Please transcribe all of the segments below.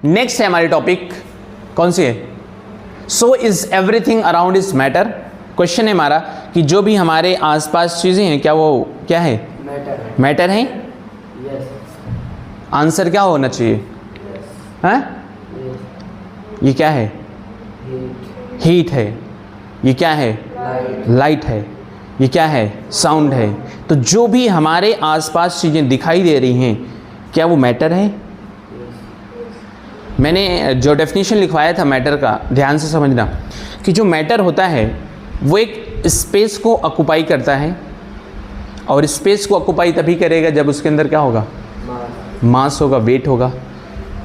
Next है हमारी topic, कौन सी है? So is everything around is matter. Question है हमारा कि जो भी हमारे आसपास चीज़ें हैं क्या वो क्या है? मैटर है। आंसर क्या होना चाहिए? हैं? ये क्या है? हीट है। ये क्या है? लाइट है। ये क्या है? साउंड है। तो जो भी हमारे आसपास चीज़ें दिखाई दे रही हैं क्या वो मैटर है? मैंने जो डेफिनेशन लिखवाया था मैटर का, ध्यान से समझना कि जो मैटर होता है वो एक स्पेस को ऑक्युपाई करता है, और स्पेस को ऑक्युपाई तभी करेगा जब उसके अंदर क्या होगा? मास होगा, वेट होगा।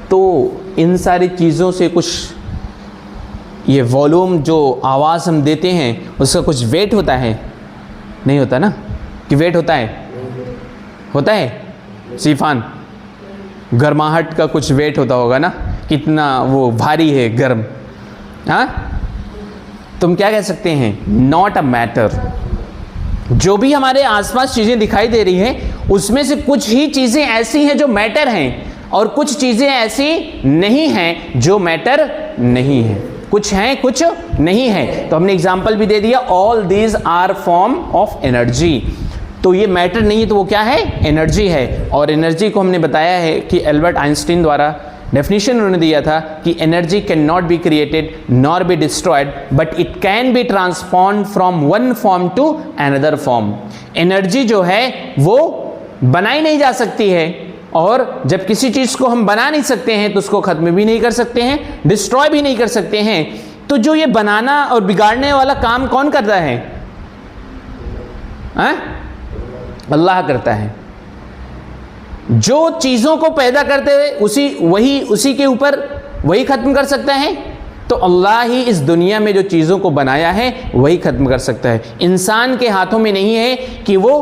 तो इन सारी चीज़ों से कुछ, ये वॉल्यूम जो आवाज़ हम देते हैं उसका कुछ वेट होता है? नहीं होता ना? कि वेट होता है? होता है। सीफान, गर्माहट का कुछ वेट होता होगा ना, कितना वो भारी है, गर्म। हाँ, तुम क्या कह सकते हैं? Not a matter. जो भी हमारे आसपास चीज़ें दिखाई दे रही हैं उसमें से कुछ ही चीज़ें ऐसी हैं जो मैटर हैं, और कुछ चीज़ें ऐसी नहीं हैं जो मैटर नहीं है। कुछ हैं कुछ नहीं है। तो हमने एग्जाम्पल भी दे दिया, all these are form of energy. तो ये मैटर नहीं है तो वो क्या है? एनर्जी है। और एनर्जी को हमने बताया है कि एल्बर्ट आइंस्टीन द्वारा डेफिनेशन उन्होंने दिया था कि energy can not be created nor be destroyed but it can be transformed from one form to another form. Energy जो है वो बनाई नहीं जा सकती है, और जब किसी चीज़ को हम बना नहीं सकते हैं तो उसको ख़त्म भी नहीं कर सकते हैं, डिस्ट्रॉय भी नहीं कर सकते हैं। तो जो ये बनाना और बिगाड़ने वाला काम कौन करता है? अल्लाह करता है। जो चीज़ों को पैदा करते हुए उसी के ऊपर वही ख़त्म कर सकता है। तो अल्लाह ही इस दुनिया में जो चीज़ों को बनाया है वही ख़त्म कर सकता है। इंसान के हाथों में नहीं है कि वो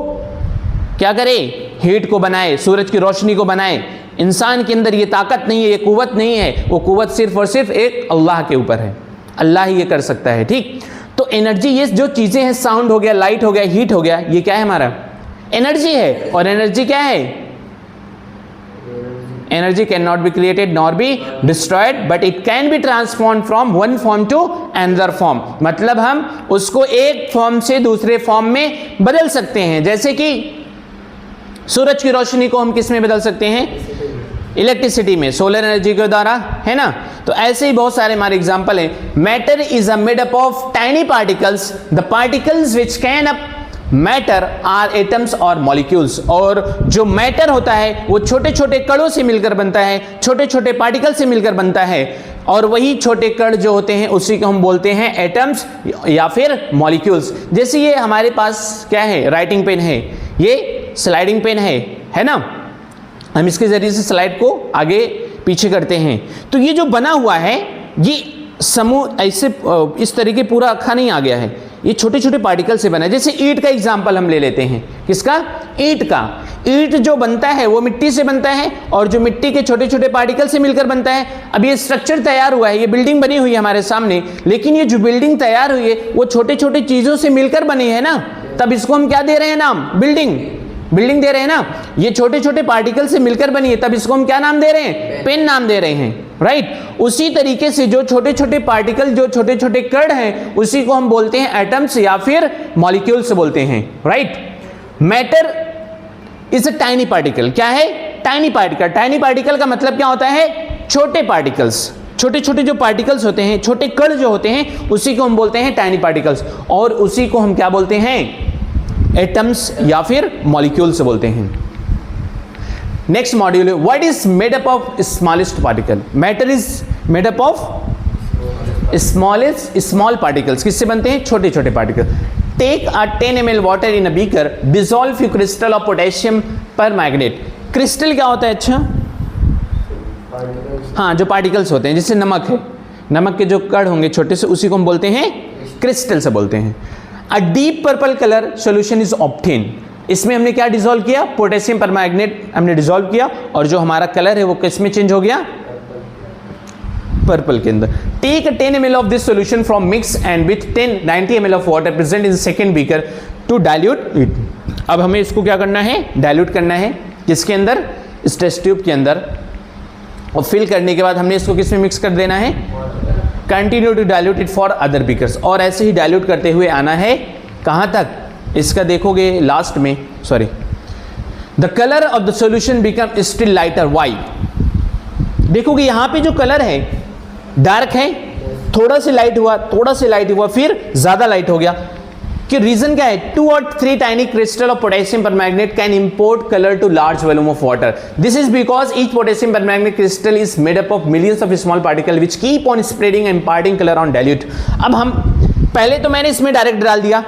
क्या करे? हीट को बनाए, सूरज की रोशनी को बनाए। इंसान के अंदर ये ताकत नहीं है, ये कुव्वत नहीं है। वो कुव्वत सिर्फ और सिर्फ एक अल्लाह के ऊपर है। अल्लाह ही ये कर सकता है। ठीक, तो एनर्जी, ये जो चीज़ें हैं, साउंड हो गया, लाइट हो गया, हीट हो गया, ये क्या है? हमारा एनर्जी है। और एनर्जी क्या है? Energy can not be created nor be destroyed but it can be transform from one form to another form. मतलब हम उसको एक फॉर्म से दूसरे फॉर्म में बदल सकते हैं। जैसे कि सूरज की रोशनी को हम किस में बदल सकते हैं? इलेक्ट्रिसिटी में, सोलर एनर्जी के द्वारा, है ना? तो ऐसे ही बहुत सारे हमारे एग्जांपल हैं। Matter is a made up of tiny particles, the particles which can up matter are atoms और मॉलिक्यूल्स। और जो मैटर होता है वो छोटे छोटे कणों से मिलकर बनता है, छोटे छोटे पार्टिकल से मिलकर बनता है, और वही छोटे कण जो होते हैं उसी को हम बोलते हैं एटम्स या फिर मॉलिक्यूल्स। जैसे ये हमारे पास क्या है? राइटिंग पेन है, ये स्लाइडिंग पेन है ना? हम इसके जरिए से स्लाइड को आगे पीछे करते हैं। तो ये जो बना हुआ है ये समूह ऐसे इस तरीके पूरा अखा नहीं आ गया है, ये छोटे छोटे पार्टिकल से बना है। जैसे ईंट का एग्जाम्पल हम ले लेते हैं। किसका? ईंट का। ईंट जो बनता है वो मिट्टी से बनता है, और जो मिट्टी के छोटे छोटे पार्टिकल से मिलकर बनता है। अब ये स्ट्रक्चर तैयार हुआ है, ये बिल्डिंग बनी हुई है हमारे सामने, लेकिन ये जो बिल्डिंग तैयार हुई है वो छोटे छोटे चीजों से मिलकर बनी है ना, तब इसको हम क्या दे रहे हैं नाम? बिल्डिंग दे रहे हैं ना। ये छोटे छोटे पार्टिकल से मिलकर बनी है, तब इसको हम क्या नाम दे रहे हैं? पेन नाम दे रहे हैं, राइट? उसी तरीके से जो छोटे छोटे पार्टिकल, जो छोटे छोटे कण हैं, उसी को हम बोलते हैं एटम्स या फिर मॉलिक्यूल्स बोलते हैं, right? Matter is a tiny particle. क्या है? Tiny particle. टाइनी पार्टिकल का मतलब क्या होता है? छोटे पार्टिकल्स। छोटे छोटे जो पार्टिकल्स होते हैं, छोटे कण जो होते हैं, उसी को हम बोलते हैं टाइनी पार्टिकल्स, और उसी को हम क्या बोलते हैं? एटम्स या फिर मॉलिक्यूल्स बोलते हैं। नेक्स्ट मॉड्यूल है what is made up of smallest particle. Matter is made up of small particles. किससे बनते हैं? छोटे छोटे particle. Take a 10 ml water in a beaker, dissolve few crystal of potassium permanganate. Crystal क्या होता है? अच्छा, हाँ, जो पार्टिकल्स होते हैं, जैसे नमक है, नमक के जो कण होंगे छोटे से, उसी को हम बोलते हैं क्रिस्टल से बोलते हैं। A deep purple colour solution is obtain. इसमें हमने क्या डिसॉल्व किया? पोटेशियम परमैंगनेट हमने डिसॉल्व किया, और जो हमारा कलर है वो किस में चेंज हो गया? पर्पल के अंदर। Take 10 ml of this solution from mix and with 90 ml of water present in second beaker to dilute it. अब हमें इसको क्या करना है? डाइल्यूट करना है। किसके अंदर? इस टेस्ट ट्यूब के अंदर। और फिल करने के बाद हमने इसको किस में मिक्स कर देना है, continue to dilute it for other beakers, और ऐसे ही डाइल्यूट करते हुए आना है कहाँ तक, इसका देखोगे लास्ट में, sorry, the colour of the solution become still lighter, why, देखोगे यहाँ पे जो कलर है डार्क है, थोड़ा से लाइट हुआ, थोड़ा से लाइट हुआ, फिर ज्यादा लाइट हो गया, कि रीजन क्या है, 2 or 3 tiny crystal of potassium permanganate can import color to large volume of water. This is because each potassium permanganate crystal is made up of millions of small particles which keep on spreading and imparting color on dilute. अब हम पहले तो मैंने इसमें direct डाल दिया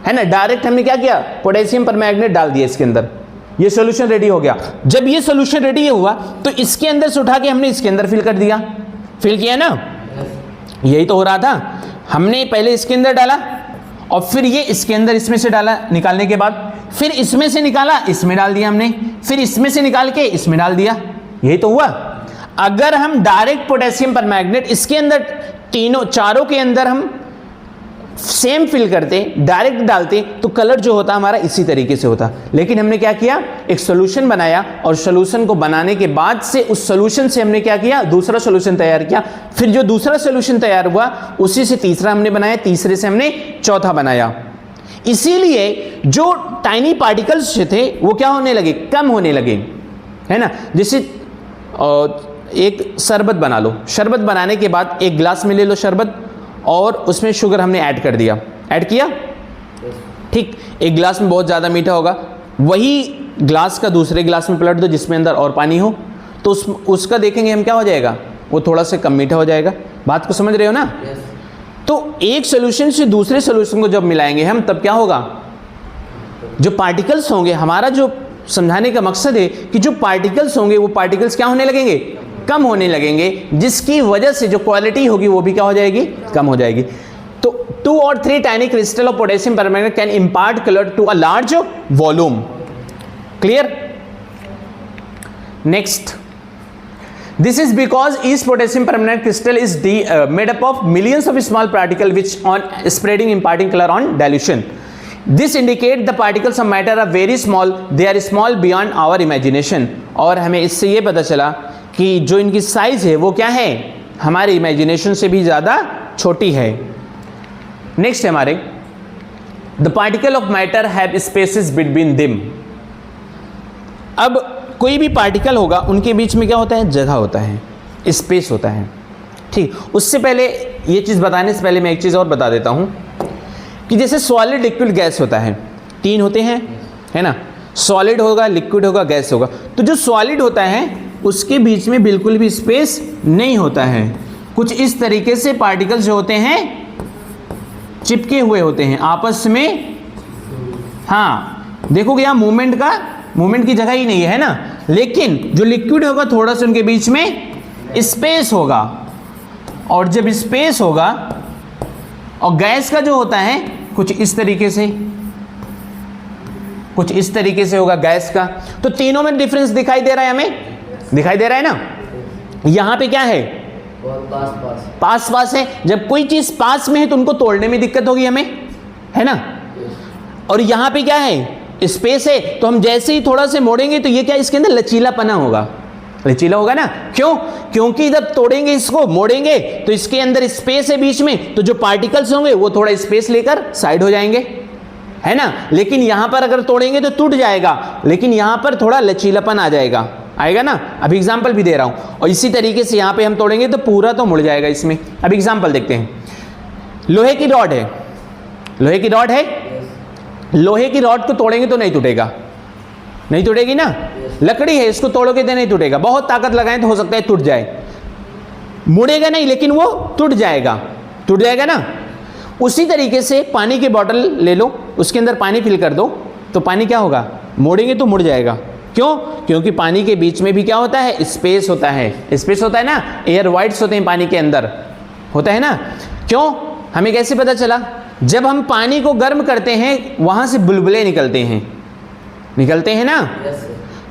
है ना, डायरेक्ट हमने क्या किया, पोटेशियम परमैंगनेट डाल दिया इसके अंदर, ये सॉल्यूशन रेडी हो गया। जब ये सॉल्यूशन रेडी हुआ तो इसके अंदर से उठा के हमने इसके अंदर फिल कर दिया, फिल किया ना, यही तो हो रहा था, हमने पहले इसके अंदर डाला और फिर ये इसके अंदर इसमें से डाला, निकालने के बाद फिर इसमें से निकाला, इसमें डाल दिया हमने, फिर इसमें से निकाल के इसमें डाल दिया, यही तो हुआ। अगर हम डायरेक्ट पोटेशियम परमैंगनेट इसके अंदर तीनों चारों के अंदर हम सेम फिल करते, डायरेक्ट डालते, तो कलर जो होता हमारा इसी तरीके से होता। लेकिन हमने क्या किया, एक सॉल्यूशन बनाया और सॉल्यूशन को बनाने के बाद से उस सॉल्यूशन से हमने क्या किया, दूसरा सॉल्यूशन तैयार किया, फिर जो दूसरा सॉल्यूशन तैयार हुआ उसी से तीसरा हमने बनाया, तीसरे से हमने चौथा बनाया। इसीलिए जो टाइनी पार्टिकल्स थे वो क्या होने लगे, कम होने लगे, है ना। जैसे एक शरबत बना लो, शरबत बनाने के बाद एक गिलास में ले लो शरबत और उसमें शुगर हमने ऐड कर दिया, ऐड किया, ठीक, एक गिलास में बहुत ज़्यादा मीठा होगा, वही ग्लास का दूसरे गिलास में पलट दो जिसमें अंदर और पानी हो, तो उसका देखेंगे हम क्या हो जाएगा, वो थोड़ा सा कम मीठा हो जाएगा। बात को समझ रहे हो ना। तो एक सोल्यूशन से दूसरे सोल्यूशन को जब मिलाएंगे हम, तब क्या होगा, जो पार्टिकल्स होंगे, हमारा जो समझाने का मकसद है कि जो पार्टिकल्स होंगे वो पार्टिकल्स क्या होने लगेंगे, कम होने लगेंगे, जिसकी वजह से जो क्वालिटी होगी वो भी क्या हो जाएगी, कम हो जाएगी। तो 2 or 3 tiny crystal of potassium permanganate can impart color to a large volume. Clear? Next, this is because each potassium permanganate crystal is made up of millions of small particles which on spreading imparting color on dilution. This indicates the particles of matter are very small, they are small beyond our imagination. और हमें इससे ये पता चला कि जो इनकी size है वो क्या है, हमारे इमेजिनेशन से भी ज़्यादा छोटी है। नेक्स्ट है हमारे, the particle of matter have spaces between them. अब कोई भी पार्टिकल होगा उनके बीच में क्या होता है, जगह होता है, स्पेस होता है, ठीक। उससे पहले ये चीज़ बताने से पहले मैं एक चीज़ और बता देता हूँ कि जैसे सॉलिड, लिक्विड, गैस होता है, 3 होते हैं, है ना, सॉलिड होगा, लिक्विड होगा, गैस होगा। तो जो सॉलिड होता है उसके बीच में बिल्कुल भी स्पेस नहीं होता है, कुछ इस तरीके से पार्टिकल्स जो होते हैं चिपके हुए होते हैं आपस में। हाँ, देखोगे यहाँ मूवमेंट की जगह ही नहीं है ना। लेकिन जो लिक्विड होगा थोड़ा सा उनके बीच में स्पेस होगा, और जब स्पेस होगा, और गैस का जो होता है कुछ इस तरीके से, कुछ इस तरीके से होगा गैस का। तो तीनों में डिफरेंस दिखाई दे रहा है, हमें दिखाई दे रहा है ना। यहां पे क्या है, पास है। जब कोई चीज पास में है तो उनको तोड़ने में दिक्कत होगी हमें, है ना। और यहां पे क्या है, स्पेस है, तो हम जैसे ही थोड़ा से मोड़ेंगे तो ये क्या, इसके अंदर लचीलापना होगा, लचीला होगा ना। क्यों, क्योंकि जब तोड़ेंगे, इसको मोड़ेंगे तो इसके अंदर स्पेस है बीच में, तो जो पार्टिकल्स होंगे वो थोड़ा स्पेस लेकर साइड हो जाएंगे, है ना। लेकिन यहां पर अगर तोड़ेंगे तो टूट जाएगा, लेकिन यहां पर थोड़ा लचीलापन आ जाएगा, आएगा ना। अब एग्जाम्पल भी दे रहा हूं। और इसी तरीके से यहां पे हम तोड़ेंगे तो पूरा तो मुड़ जाएगा इसमें। अब एग्जाम्पल देखते हैं, लोहे की रॉड है, लोहे की रॉड है, लोहे की रॉड को तोड़ेंगे तो नहीं टूटेगा, नहीं टूटेगी ना। लकड़ी है, इसको तोड़ोगे तो नहीं टूटेगा, बहुत ताकत लगाएं तो हो सकता है टूट जाए, मुड़ेगा नहीं लेकिन वो टूट जाएगा, टूट जाएगा ना। उसी तरीके से पानी की बोतल ले लो, उसके अंदर पानी फिल कर दो, तो पानी क्या होगा, मोड़ेंगे तो मुड़ जाएगा। क्यों, क्योंकि पानी के बीच में भी क्या होता है, स्पेस होता है, स्पेस होता है ना, एयर वाइट्स होते हैं पानी के अंदर, होता है ना। क्यों, हमें कैसे पता चला, जब हम पानी को गर्म करते हैं वहां से बुलबुले निकलते हैं, निकलते हैं ना।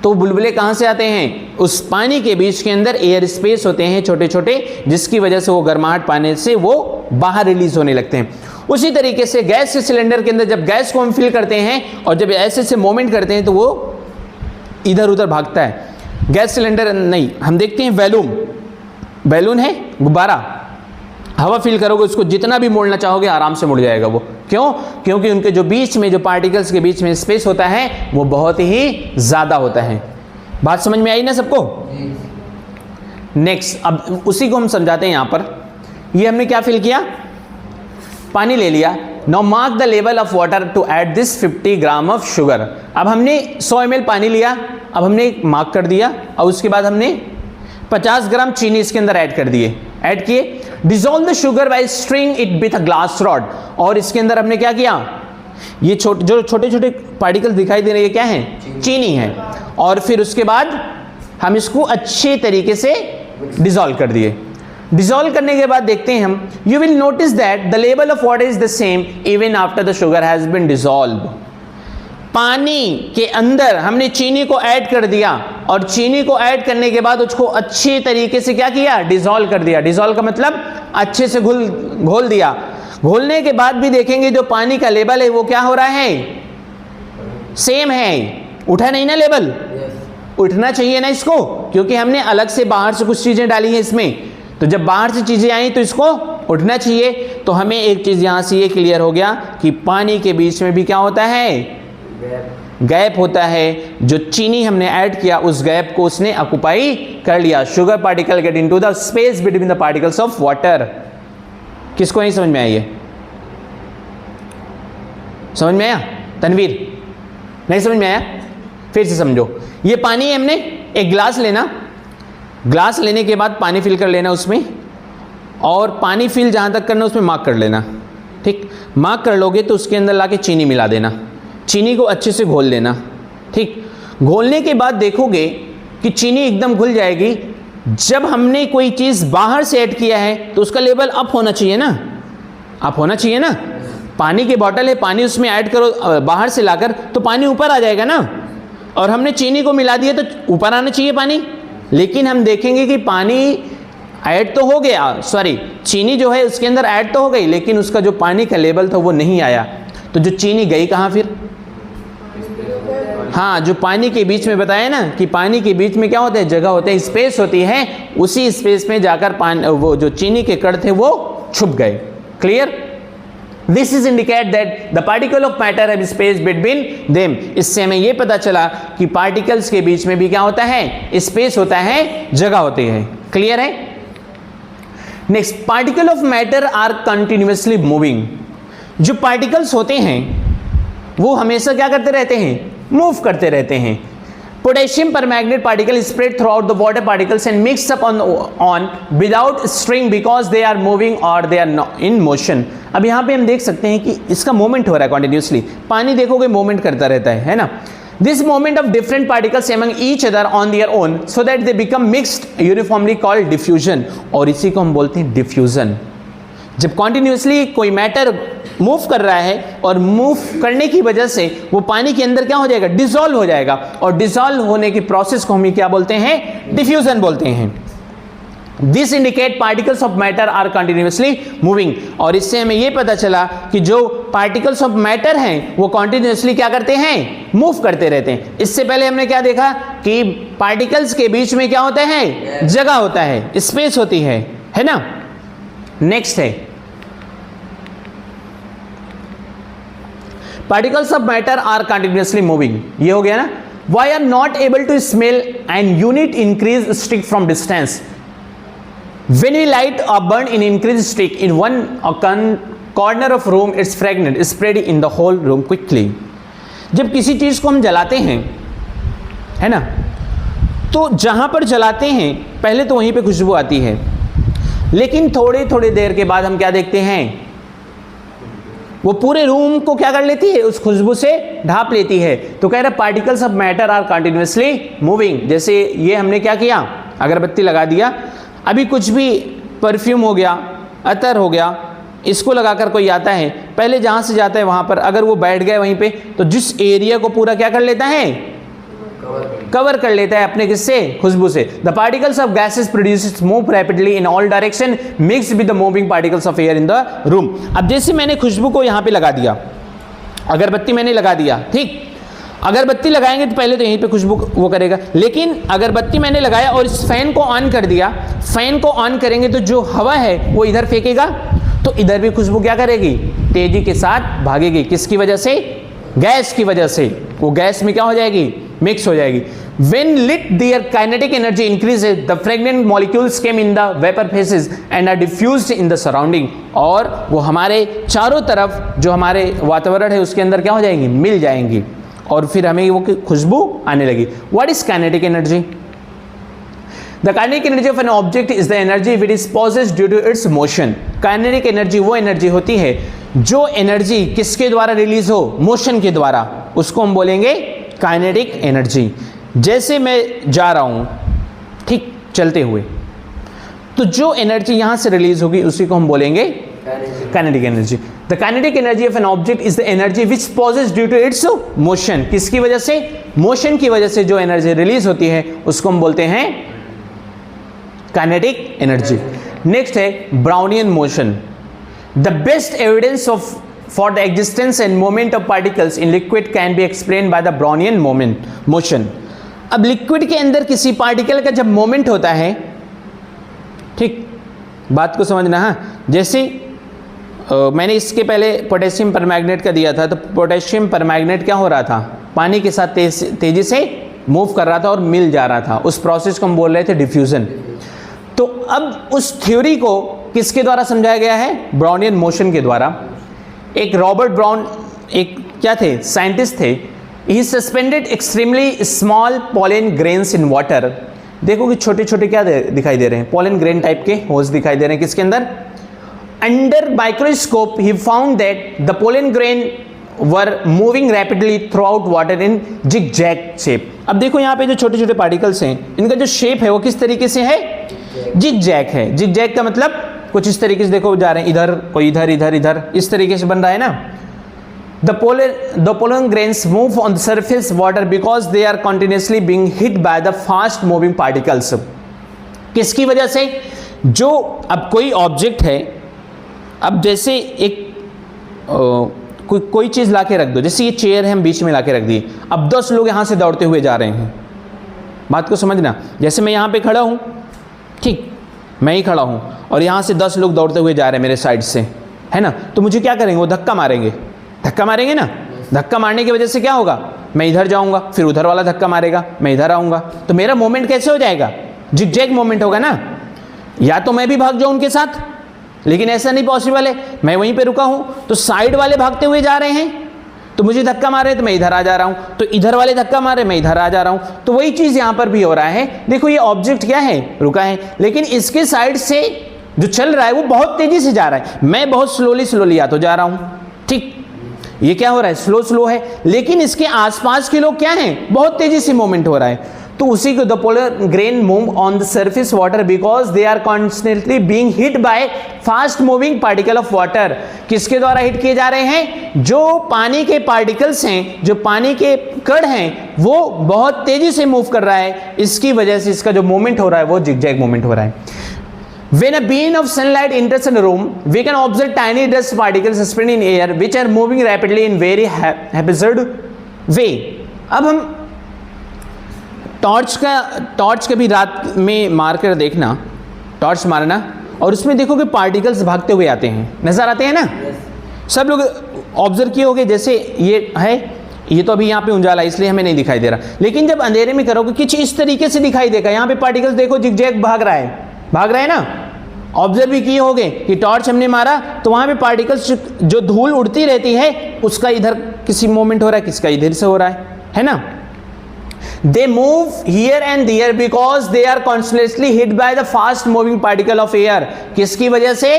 तो बुलबुले कहाँ से आते हैं, उस पानी के बीच के अंदर एयर स्पेस होते हैं छोटे छोटे, जिसकी वजह से वो गर्माहट पाने से वो बाहर रिलीज होने लगते हैं। उसी तरीके से गैस के सिलेंडर के अंदर जब गैस को हम फिल करते हैं और जब ऐसे से मूवमेंट करते हैं तो वो इधर उधर भागता है। गैस सिलेंडर नहीं, हम देखते हैं वैल्यूम, बैलून है, गुब्बारा, हवा फील करोगे उसको जितना भी मोड़ना चाहोगे आराम से मुड़ जाएगा वो। क्यों? क्योंकि उनके जो बीच में, जो पार्टिकल्स के बीच में स्पेस होता है वो बहुत ही ज़्यादा होता है। बात समझ में आई ना सबको? नेक्स्ट, अब उसी को हम समझाते हैं। यहाँ पर ये हमने क्या फिल किया, पानी ले लिया। Now mark the level of water to add this 50 gram of sugar. अब हमने 100 ml पानी लिया, अब हमने मार्क कर दिया और उसके बाद हमने 50 ग्राम चीनी इसके अंदर ऐड कर दिए, ऐड किए। Dissolve the sugar bye string it with a glass rod. और इसके अंदर हमने क्या किया, ये जो छोटे छोटे पार्टिकल दिखाई दे रहे हैं क्या है, चीनी है। और फिर उसके बाद हम इसको अच्छे तरीके से डिसॉल्व कर दिए। डिसॉल्व करने के बाद देखते हैं हम, you will notice that the level of water is the same even after the sugar has been dissolve. पानी के अंदर हमने चीनी को ऐड कर दिया और चीनी को ऐड करने के बाद उसको अच्छे तरीके से क्या किया, डिसॉल्व कर दिया। डिसॉल्व का मतलब अच्छे से घोल दिया। घोलने के बाद भी देखेंगे जो पानी का लेवल है वो क्या हो रहा है, सेम है। उठा नहीं ना लेवल? उठना चाहिए ना इसको, क्योंकि हमने अलग से बाहर से कुछ चीजें डाली हैं इसमें, तो जब बाहर से चीजें आई तो इसको उठना चाहिए। तो हमें एक चीज यहां से ये क्लियर हो गया कि पानी के बीच में भी क्या होता है, गैप होता है। जो चीनी हमने ऐड किया उस गैप को उसने ऑक्युपाई कर लिया। Sugar particle get into the space between the particles of water. किसको नहीं समझ में आई है? समझ में आया? तनवीर, नहीं समझ में आया? फिर से समझो। ये पानी हमने एक गिलास लेना, ग्लास लेने के बाद पानी फिल कर लेना उसमें, और पानी फिल जहाँ तक करना उसमें मार्क कर लेना। ठीक, मार्क कर लोगे तो उसके अंदर लाके चीनी मिला देना, चीनी को अच्छे से घोल लेना। ठीक, घोलने के बाद देखोगे कि चीनी एकदम घुल जाएगी। जब हमने कोई चीज़ बाहर से ऐड किया है तो उसका लेवल अप होना चाहिए ना, अप होना चाहिए ना। पानी की बॉटल है, पानी उसमें ऐड करो बाहर से लाकर तो पानी ऊपर आ जाएगा ना, और हमने चीनी को मिला दिया तो ऊपर आना चाहिए पानी। लेकिन हम देखेंगे कि पानी ऐड तो हो गया, सॉरी चीनी जो है उसके अंदर ऐड तो हो गई, लेकिन उसका जो पानी का लेवल था वो नहीं आया। तो जो चीनी गई कहाँ फिर? हाँ, जो पानी के बीच में बताया ना कि पानी के बीच में क्या होता है, जगह होते हैं, स्पेस होती है, उसी स्पेस में जाकर पानी, वो जो चीनी के कण थे वो छुप गए। Clear? This is indicate that the particle of matter have space between them. इससे हमें यह पता चला कि पार्टिकल्स के बीच में भी क्या होता है, स्पेस होता है, जगह होती है। क्लियर है? Next, particle of matter are continuously moving. जो पार्टिकल्स होते हैं वो हमेशा क्या करते रहते हैं, मूव करते रहते हैं। Potassium permanganate particle spread throughout the water particles and mix up on without string because they are moving और दे आर इन मोशन। अब यहाँ पे हम देख सकते हैं कि इसका मूवमेंट हो रहा है कॉन्टिन्यूसली। पानी देखोगे मूवमेंट करता रहता है ना। This movement of different particles among each other on their own so that they become mixed uniformly called diffusion. और इसी को हम बोलते हैं डिफ्यूजन। जब कॉन्टिन्यूसली कोई मैटर मूव कर रहा है और मूव करने की वजह से वो पानी के अंदर क्या हो जाएगा, डिसॉल्व हो जाएगा, और डिसॉल्व होने की प्रोसेस को हम क्या बोलते हैं, डिफ्यूजन बोलते हैं। This indicate particles of matter are continuously moving. और इससे हमें यह पता चला कि जो पार्टिकल्स ऑफ मैटर हैं वो कंटिन्यूसली क्या करते हैं, मूव करते रहते हैं। इससे पहले हमने क्या देखा कि पार्टिकल्स के बीच में क्या होता है, जगह होता है, स्पेस होती है ना। नेक्स्ट है particles of matter are continuously moving. ये हो गया ना। Why are not able to smell an unlit incense stick from distance. When we light or burn an increased stick in one corner of room, its fragrance is spread in the whole room quickly. जब किसी चीज़ को हम जलाते हैं, है ना, तो जहाँ पर जलाते हैं पहले तो वहीं पे खुशबू आती है, लेकिन थोड़ी थोड़ी देर के बाद हम क्या देखते हैं, वो पूरे रूम को क्या कर लेती है, उस खुशबू से ढांप लेती है। तो कह रहे particles of matter are continuously moving. जैसे ये हमने क्या किया, अगरबत्ती लगा दिया, अभी कुछ भी परफ्यूम हो गया, अतर हो गया, इसको लगाकर कोई आता है, पहले जहाँ से जाता है वहाँ पर अगर वो बैठ गए वहीं पे, तो जिस एरिया को पूरा क्या कर लेता है, कवर कर लेता है अपने किससे, खुशबू से। The particles of gases produce move rapidly in all direction mix with the moving particles of air in the room. अब जैसे मैंने खुशबू को यहाँ पे लगा दिया, अगरबत्ती मैंने लगा दिया, ठीक, अगरबत्ती लगाएंगे तो पहले तो यहीं पे खुशबू वो करेगा, लेकिन अगरबत्ती मैंने लगाया और इस फैन को ऑन कर दिया, फैन को ऑन करेंगे तो जो हवा है वो इधर फेंकेगा, तो इधर भी खुशबू क्या करेगी, तेजी के साथ भागेगी। किसकी वजह से, गैस की वजह से, वो गैस में क्या हो जाएगी, मिक्स हो जाएगी। When lit, their kinetic energy increases, the fragrant molecules came in the vapor phases and are diffused in the surrounding, और वो हमारे चारों तरफ जो हमारे वातावरण है उसके अंदर क्या हो जाएंगी, मिल जाएंगी, और फिर हमें वो खुशबू आने लगी। What is kinetic energy? The kinetic energy of an object is the energy which is possessed due to its motion. Kinetic energy वो एनर्जी होती है जो एनर्जी किसके द्वारा रिलीज हो, मोशन के द्वारा, उसको हम बोलेंगे काइनेटिक एनर्जी। जैसे मैं जा रहा हूं, ठीक, चलते हुए, तो जो एनर्जी यहां से रिलीज होगी उसी को हम बोलेंगे kinetic energy. The kinetic energy of an object is the energy which possesses due to its motion. किसकी वजह से, मोशन की वजह से जो एनर्जी रिलीज होती है उसको हम बोलते हैं काइनेटिक एनर्जी। नेक्स्ट है Brownian motion. The best evidence of for the existence and movement of particles in liquid can be explained by the Brownian motion। अब लिक्विड के अंदर किसी पार्टिकल का जब मोमेंट होता है, ठीक, बात को समझना। हाँ, जैसे मैंने इसके पहले पोटेशियम परमैंगनेट का दिया था, तो पोटेशियम परमैंगनेट क्या हो रहा था, पानी के साथ तेजी से मूव कर रहा था और मिल जा रहा था, उस प्रोसेस को हम बोल रहे थे डिफ्यूजन। तो अब उस थ्योरी को किसके द्वारा समझाया गया है, ब्राउनियन मोशन के द्वारा। एक रॉबर्ट ब्राउन, एक क्या थे, साइंटिस्ट थे। He suspended extremely small pollen grains in water. देखो कि छोटे छोटे क्या दिखाई दे रहे हैं, पोलन ग्रेन टाइप के होल्स दिखाई दे रहे हैं किसके अंदर, under microscope he found that the pollen grain were moving rapidly throughout water in zigzag shape. अब देखो यहाँ पे जो छोटे छोटे पार्टिकल्स हैं, इनका जो शेप है वो किस तरीके से है, जिग जैग है। जिग जैग का मतलब कुछ इस तरीके से देखो जा रहे हैं, इधर कोई इधर इधर इधर, इस तरीके से बन रहा है ना। The pollen grains move on the surface water because they are continuously being hit by the fast moving particles। किसकी वजह से, जो अब कोई ऑब्जेक्ट है, अब जैसे एक कोई चीज़ ला के रख दो, जैसे ये चेयर है, हम बीच में ला के रख दी, अब 10 लोग यहाँ से दौड़ते हुए जा रहे हैं। बात को समझना, जैसे मैं यहाँ पे खड़ा हूँ, ठीक, मैं ही खड़ा हूँ और यहाँ से 10 लोग दौड़ते हुए जा रहे हैं मेरे साइड से, है ना, तो मुझे क्या करेंगे, वो धक्का मारेंगे, धक्का मारेंगे ना। धक्का मारने की वजह से क्या होगा, मैं इधर जाऊँगा, फिर उधर वाला धक्का मारेगा, मैं इधर आऊँगा, तो मेरा मोमेंट कैसे हो जाएगा, जिगजैग मोमेंट होगा ना। या तो मैं भी भाग जाऊँ उनके साथ, लेकिन ऐसा नहीं पॉसिबल है, मैं वहीं पे रुका हूँ, तो साइड वाले भागते हुए जा रहे हैं, तो मुझे धक्का मारे तो मैं इधर आ जा रहा हूँ, तो इधर वाले धक्का मारे मैं इधर आ जा रहा हूँ। तो वही चीज़ यहाँ पर भी हो रहा है। देखो ये ऑब्जेक्ट क्या है, रुका है, लेकिन इसके साइड से जो चल रहा है वो बहुत तेजी से जा रहा है, मैं बहुत स्लोली या तो जा रहा हूँ, ठीक, ये क्या हो रहा है, स्लो है, लेकिन इसके आसपास के लोग क्या हैं, बहुत तेजी से मूवमेंट हो रहा है। तो उसी को the pollen grain move on the surface water because they are constantly being hit by fast moving particle of water. किसके द्वारा हिट किए जा रहे हैं, जो पानी के पार्टिकल्स हैं, जो पानी के कण हैं, वो बहुत तेजी से मूव कर रहा है, इसकी वजह से इसका जो मूवमेंट हो रहा है वो जिगजैग मूवमेंट हो रहा है। When a beam of sunlight enters a room, we can observe tiny dust particles suspended in air, which are moving rapidly in very haphazard way। अब हम टॉर्च का भी रात में मार कर देखना, टॉर्च मारना, और उसमें देखो कि पार्टिकल्स भागते हुए आते हैं, नजर आते हैं ना। सब लोग ऑब्जर्व किए होंगे, जैसे ये है, ये तो अभी यहाँ पे उजाला इसलिए हमें नहीं दिखाई दे रहा, लेकिन जब अंधेरे में करोगे कुछ इस तरीके से दिखाई देगा। यहाँ पे पार्टिकल्स देखो जिगजैग भाग रहा है ना। ऑब्जर्व भी किए होंगे कि टॉर्च हमने मारा तो वहां पे पार्टिकल्स जो धूल उड़ती रहती है उसका इधर किसी मोमेंट हो रहा है, किसका इधर से हो रहा है ना। They move here and there because they are constantly hit by the fast moving particle of air। किसकी वजह से,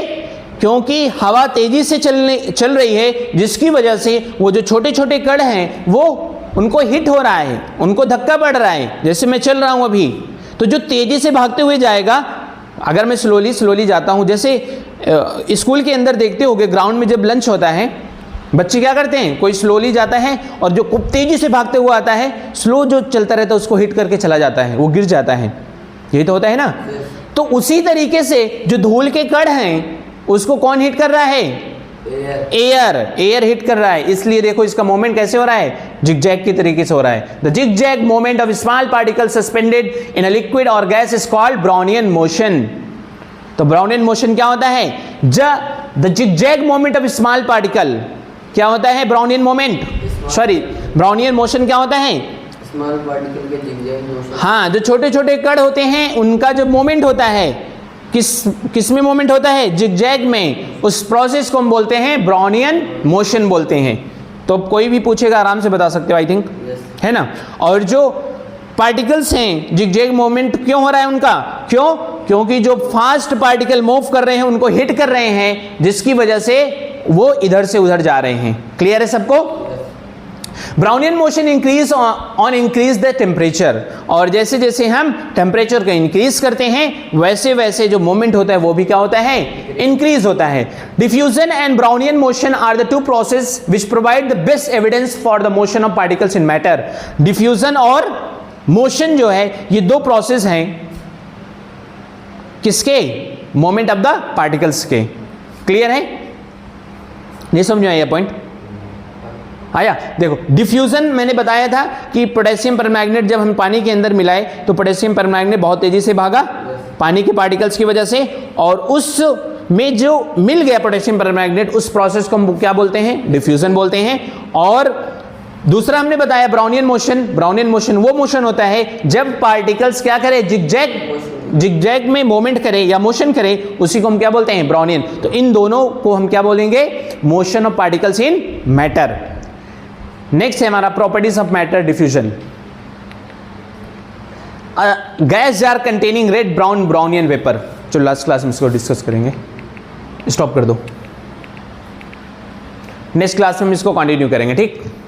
क्योंकि हवा तेजी से चल रही है, जिसकी वजह से वो जो छोटे छोटे कण हैं वो उनको हिट हो रहा है, उनको धक्का पड़ रहा है। जैसे मैं चल रहा हूं अभी, तो जो तेजी से भागते हुए जाएगा, अगर मैं स्लोली जाता हूं, जैसे स्कूल के अंदर देखते होगे ग्राउंड में जब लंच होता है, बच्चे क्या करते हैं, कोई स्लोली जाता है और जो खूब तेजी से भागते हुए आता है, स्लो जो चलता रहता है उसको हिट करके चला जाता है, वो गिर जाता है, यही तो होता है ना। तो उसी तरीके से जो धूल के कण हैं उसको कौन हिट कर रहा है, एयर हिट कर रहा है, इसलिए देखो इसका मोमेंट कैसे हो रहा है, जिगजैग की तरीके से हो रहा है। The zigzag movement of small particle suspended in a liquid और gas is called Brownian motion. तो ब्राउनियन मोशन क्या होता है? The zigzag movement of small particle क्या होता है? Brownian moment, sorry Brownian motion क्या होता है? स्मॉल पार्टिकल के जिगजैग मोशन। हाँ, जो छोटे छोटे कण होते हैं उनका जो मोमेंट होता है, किस में मोमेंट होता है? जिगजैग में। उस प्रोसेस को हम बोलते हैं ब्राउनियन मोशन बोलते हैं। तो कोई भी पूछेगा आराम से बता सकते हो, आई थिंक, है ना। और जो पार्टिकल्स हैं, जिगजैग मूवमेंट क्यों हो रहा है उनका? क्योंकि जो फास्ट पार्टिकल मूव कर रहे हैं उनको हिट कर रहे हैं, जिसकी वजह से वो इधर से उधर जा रहे हैं। क्लियर है सबको? Brownian motion increase on increase the temperature, और जैसे जैसे हम टेम्परेचर को इंक्रीज करते हैं वैसे वैसे जो मूवमेंट होता है वो भी क्या होता है? इंक्रीज होता है। Diffusion and Brownian motion are the two process which provide the best evidence for the motion of particles in matter. Diffusion और मोशन जो है ये दो प्रोसेस हैं, किसके? मोमेंट ऑफ द पार्टिकल्स के। क्लियर है? नहीं समझ में आया पॉइंट? आया? देखो, डिफ्यूजन मैंने बताया था कि पोटेशियम परमैंगनेट जब हम पानी के अंदर मिलाए तो पोटेशियम परमैंगनेट बहुत तेजी से भागा पानी के पार्टिकल्स की वजह से, और उस में जो मिल गया पोटेशियम परमैंगनेट, उस प्रोसेस को हम क्या बोलते हैं? डिफ्यूजन बोलते हैं। और दूसरा हमने बताया ब्राउनियन मोशन। ब्राउनियन मोशन वो मोशन होता है जब पार्टिकल्स क्या करें? जिगजैग में मूवमेंट करें या मोशन करें, उसी को हम क्या बोलते हैं? ब्राउनियन। तो इन दोनों को हम क्या बोलेंगे? Motion of particles in matter. Next है हमारा properties of matter diffusion. Gas jar containing red brown Brownian vapour. चलो लास्ट क्लास में इसको डिस्कस करेंगे, स्टॉप कर दो, नेक्स्ट क्लास में हम इसको कंटिन्यू करेंगे, ठीक।